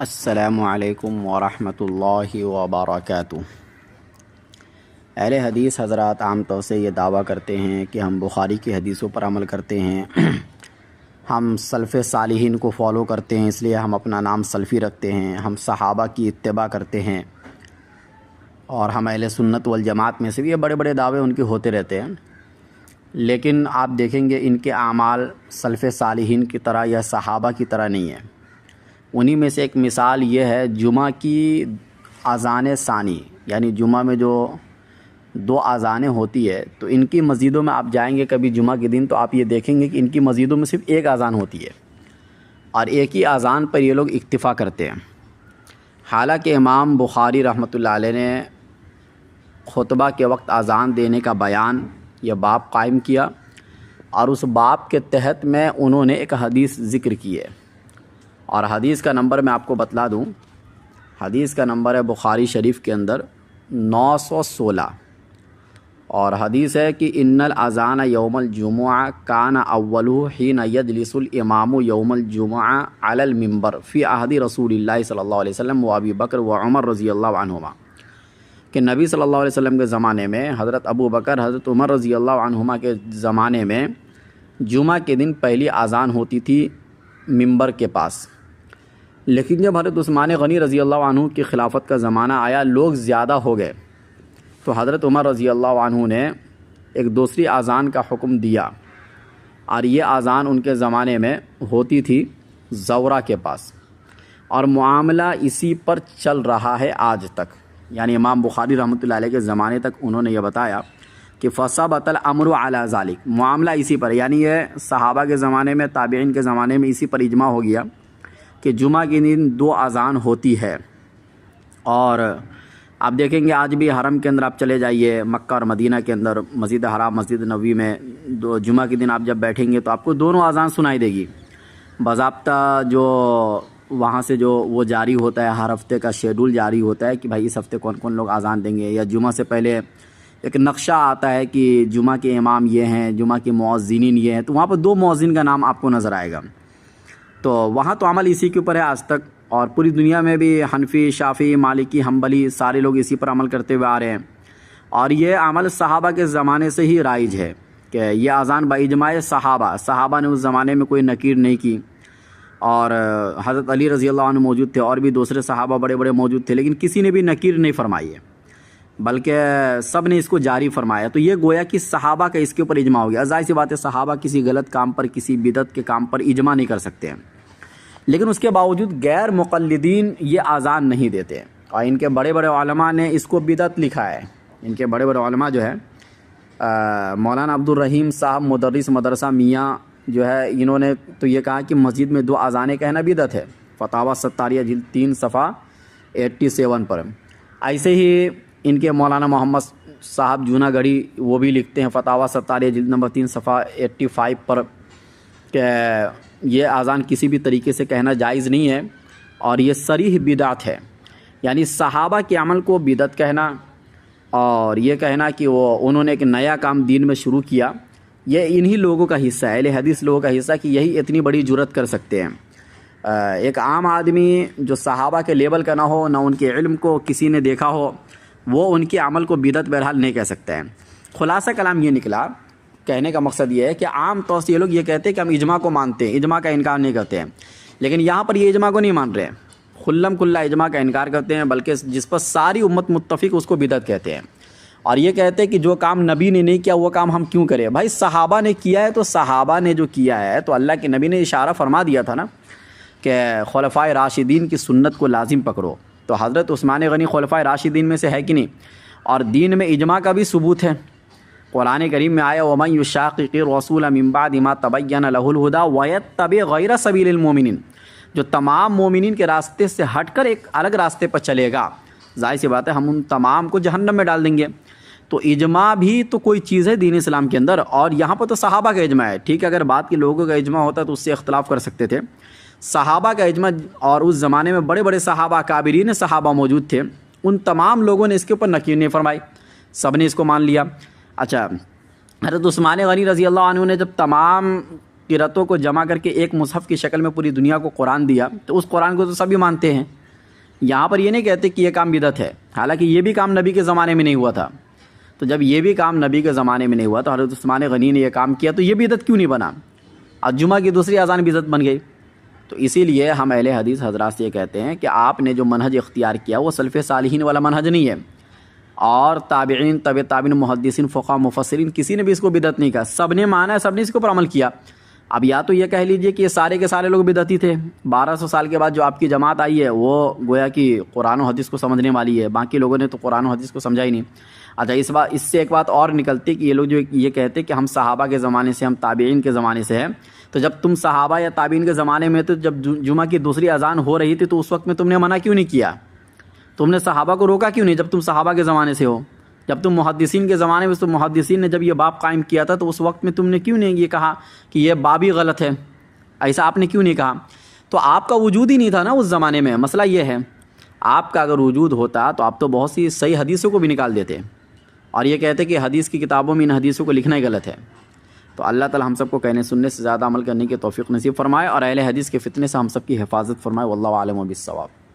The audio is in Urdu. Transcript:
السلام علیکم ورحمۃ اللہ وبرکاتہ۔ اہل حدیث حضرات عام طور سے یہ دعویٰ کرتے ہیں کہ ہم بخاری کی حدیثوں پر عمل کرتے ہیں، ہم سلف صالحین کو فالو کرتے ہیں، اس لیے ہم اپنا نام سلفی رکھتے ہیں، ہم صحابہ کی اتباع کرتے ہیں، اور ہم اہل سنت والجماعت میں سے بھی یہ بڑے بڑے دعوے ان کے ہوتے رہتے ہیں۔ لیکن آپ دیکھیں گے ان کے اعمال سلف صالحین کی طرح یا صحابہ کی طرح نہیں ہے۔ انہی میں سے ایک مثال یہ ہے جمعہ کی اذان ثانی، یعنی جمعہ میں جو 2 اذانیں ہوتی ہے، تو ان کی مسجدوں میں آپ جائیں گے کبھی جمعہ کے دن تو آپ یہ دیکھیں گے کہ ان کی مسجدوں میں صرف ایک اذان ہوتی ہے، اور ایک ہی اذان پر یہ لوگ اکتفا کرتے ہیں۔ حالانکہ امام بخاری رحمۃ اللہ علیہ نے خطبہ کے وقت اذان دینے کا بیان یا باب قائم کیا، اور اس باب کے تحت میں انہوں نے ایک حدیث ذکر کی ہے، اور حدیث کا نمبر میں آپ کو بتلا دوں۔ حدیث کا نمبر ہے بخاری شریف کے اندر 916، اور حدیث ہے کہ ان الاذان یوم الجمعہ کان اولہ حین یجلس الامام یوم الجمعہ علی المنبر فی عہد رسول اللہ صلی اللہ علیہ وسلم و ابی بکر و عمر رضی اللہ عنہما، کہ نبی صلی اللہ علیہ وسلم کے زمانے میں حضرت ابو بکر حضرت عمر رضی اللہ عنہما کے زمانے میں جمعہ کے دن پہلی اذان ہوتی تھی منبر کے پاس۔ لیکن جب حضرت عثمان غنی رضی اللہ عنہ کی خلافت کا زمانہ آیا، لوگ زیادہ ہو گئے، تو حضرت عمر رضی اللہ عنہ نے ایک دوسری اذان کا حکم دیا، اور یہ اذان ان کے زمانے میں ہوتی تھی زورہ کے پاس، اور معاملہ اسی پر چل رہا ہے آج تک۔ یعنی امام بخاری رحمۃ اللہ علیہ کے زمانے تک انہوں نے یہ بتایا کہ فَثَبَتَ الْأَمْرُ عَلَى ذَلِكَ، معاملہ اسی پر، یعنی یہ صحابہ کے زمانے میں تابعین کے زمانے میں اسی پر اجماع ہو گیا کہ جمعہ کے دن 2 اذان ہوتی ہے۔ اور آپ دیکھیں گے آج بھی حرم کے اندر آپ چلے جائیے، مکہ اور مدینہ کے اندر مسجد حرام مسجد نبوی میں جمعہ کے دن آپ جب بیٹھیں گے تو آپ کو دونوں اذان سنائی دے گی۔ باضابطہ جو وہاں سے جو وہ جاری ہوتا ہے، ہر ہفتے کا شیڈول جاری ہوتا ہے کہ بھائی اس ہفتے کون کون لوگ اذان دیں گے، یا جمعہ سے پہلے ایک نقشہ آتا ہے کہ جمعہ کے امام یہ ہیں، جمعہ کے مؤذنین یہ ہیں، تو وہاں پر 2 مؤذن کا نام آپ کو نظر آئے گا۔ تو وہاں تو عمل اسی کے اوپر ہے آج تک، اور پوری دنیا میں بھی حنفی، شافعی، مالکی، حنبلی سارے لوگ اسی پر عمل کرتے ہوئے آ رہے ہیں، اور یہ عمل صحابہ کے زمانے سے ہی رائج ہے کہ یہ اذان باجماع صحابہ نے اس زمانے میں کوئی نکیر نہیں کی، اور حضرت علی رضی اللہ عنہ موجود تھے، اور بھی دوسرے صحابہ بڑے بڑے موجود تھے، لیکن کسی نے بھی نکیر نہیں فرمائی ہے، بلکہ سب نے اس کو جاری فرمایا۔ تو یہ گویا کہ صحابہ کا اس کے اوپر اجماع ہو گیا۔ ظاہر سی بات ہے صحابہ کسی غلط کام پر، کسی بدعت کے کام پر اجماع نہیں کر سکتے ہیں، لیکن اس کے باوجود غیر مقلدین یہ اذان نہیں دیتے، اور ان کے بڑے بڑے علماء نے اس کو بدعت لکھا ہے۔ ان کے بڑے بڑے علماء جو ہے مولانا عبدالرحیم صاحب مدرس مدرسہ میاں جو ہے، انہوں نے تو یہ کہا کہ مسجد میں 2 اذانیں کہنا بدعت ہے، فتاوی ستاریہ جلد 3 صفحہ 87 پر۔ ایسے ہی ان کے مولانا محمد صاحب جوناگڑھی وہ بھی لکھتے ہیں فتاوی ستاریہ جلد نمبر 3 صفحہ 85 پر کہ یہ اذان کسی بھی طریقے سے کہنا جائز نہیں ہے، اور یہ صریح بدعت ہے۔ یعنی صحابہ کے عمل کو بدعت کہنا، اور یہ کہنا کہ انہوں نے ایک نیا کام دین میں شروع کیا، یہ انہی لوگوں کا حصہ ہے، اہل حدیث لوگوں کا حصہ کہ یہی اتنی بڑی جرأت کر سکتے ہیں۔ ایک عام آدمی جو صحابہ کے لیول کا نہ ہو، نہ ان کے علم کو کسی نے دیکھا ہو، وہ ان کے عمل کو بدعت بہرحال نہیں کہہ سکتے ہیں۔ خلاصہ کلام یہ نکلا، کہنے کا مقصد یہ ہے کہ عام طور سے یہ لوگ یہ کہتے ہیں کہ ہم اجماع کو مانتے ہیں، اجماع کا انکار نہیں کرتے ہیں، لیکن یہاں پر یہ اجماع کو نہیں مان رہے ہیں، کھلم کھلا اجماع کا انکار کرتے ہیں، بلکہ جس پر ساری امت متفق اس کو بدعت کہتے ہیں، اور یہ کہتے ہیں کہ جو کام نبی نے نہیں کیا وہ کام ہم کیوں کریں۔ بھائی صحابہ نے کیا ہے، تو صحابہ نے جو کیا ہے تو اللہ کے نبی نے اشارہ فرما دیا تھا نا کہ خلفائے راشدین کی سنت کو لازم پکڑو، تو حضرت عثمان غنی خلفائے راشدین میں سے ہے کہ نہیں، اور دین میں اجماع کا بھی ثبوت ہے۔ قرآن کریم میں آیا وَمَن يُشَاقِقِ الرَّسُولَ مِن بَعْدِ مَا تَبَيَّنَ لَهُ الْهُدَى وَيَتَّبِعْ غَيْرَ سَبِيلِ الْمُؤْمِنِينَ، جو تمام مومنین کے راستے سے ہٹ کر ایک الگ راستے پر چلے گا، ظاہر سی بات ہے ہم ان تمام کو جہنم میں ڈال دیں گے۔ تو اجماع بھی تو کوئی چیز ہے دین اسلام کے اندر، اور یہاں پر تو صحابہ کا اجماع ہے۔ ٹھیک ہے، اگر بعد کے لوگوں کا اجماع ہوتا تو اس سے اختلاف کر سکتے تھے، صحابہ کا اجماع، اور اس زمانے میں بڑے بڑے صحابہ کابرین صحابہ موجود تھے، ان تمام لوگوں نے اس کے اوپر نکیر نہیں فرمائی، سب نے اس کو مان لیا۔ اچھا، حضرت عثمان غنی رضی اللہ عنہ نے جب تمام قرأتوں کو جمع کر کے ایک مصحف کی شکل میں پوری دنیا کو قرآن دیا، تو اس قرآن کو تو سبھی مانتے ہیں۔ یہاں پر یہ نہیں کہتے کہ یہ کام بدعت ہے، حالانکہ یہ بھی کام نبی کے زمانے میں نہیں ہوا تھا۔ تو جب یہ بھی کام نبی کے زمانے میں نہیں ہوا تو حضرت عثمان غنی نے یہ کام کیا، تو یہ بدعت کیوں نہیں بنا؟ اور جمعہ کی دوسری اذان بدعت بن گئی۔ تو اسی لیے ہم اہل حدیث حضرات سے یہ کہتے ہیں کہ آپ نے جو منہج اختیار کیا وہ سلف صالحین والا منہج نہیں ہے، اور تابعین، طب تابعین، محدثین، فقہاء، مفسرین، کسی نے بھی اس کو بدعت نہیں کہا، سب نے مانا ہے، سب نے اس کے اوپر عمل کیا۔ اب یا تو یہ کہہ لیجئے کہ یہ سارے کے سارے لوگ بدعتی تھے، 1200 سال کے بعد جو آپ کی جماعت آئی ہے وہ گویا کہ قرآن و حدیث کو سمجھنے والی ہے، باقی لوگوں نے تو قرآن و حدیث کو سمجھا ہی نہیں۔ اچھا، اس سے ایک بات اور نکلتی کہ یہ لوگ جو یہ کہتے کہ ہم صحابہ کے زمانے سے، ہم تابعین کے زمانے سے ہیں، تو جب تم صحابہ یا تابعین کے زمانے میں تو جب جمعہ کی دوسری اذان ہو رہی تھی تو اس وقت میں تم نے منع کیوں نہیں کیا؟ تم نے صحابہ کو روکا کیوں نہیں جب تم صحابہ کے زمانے سے ہو؟ جب تم محدثین کے زمانے میں، تو محدثین نے جب یہ باب قائم کیا تھا تو اس وقت میں تم نے کیوں نہیں یہ کہا کہ یہ باب ہی غلط ہے؟ ایسا آپ نے کیوں نہیں کہا؟ تو آپ کا وجود ہی نہیں تھا نا اس زمانے میں۔ مسئلہ یہ ہے، آپ کا اگر وجود ہوتا تو آپ تو بہت سی صحیح حدیثوں کو بھی نکال دیتے اور یہ کہتے کہ حدیث کی کتابوں میں ان حدیثوں کو لکھنا ہی غلط ہے۔ تو اللہ تعالی ہم سب کو کہنے سننے سے زیادہ عمل کرنے کی توفیق نصیب فرمائے اور اہل حدیث کے فتنے سے ہم سب کی حفاظت فرمائے۔ واللہ اعلم بالصواب۔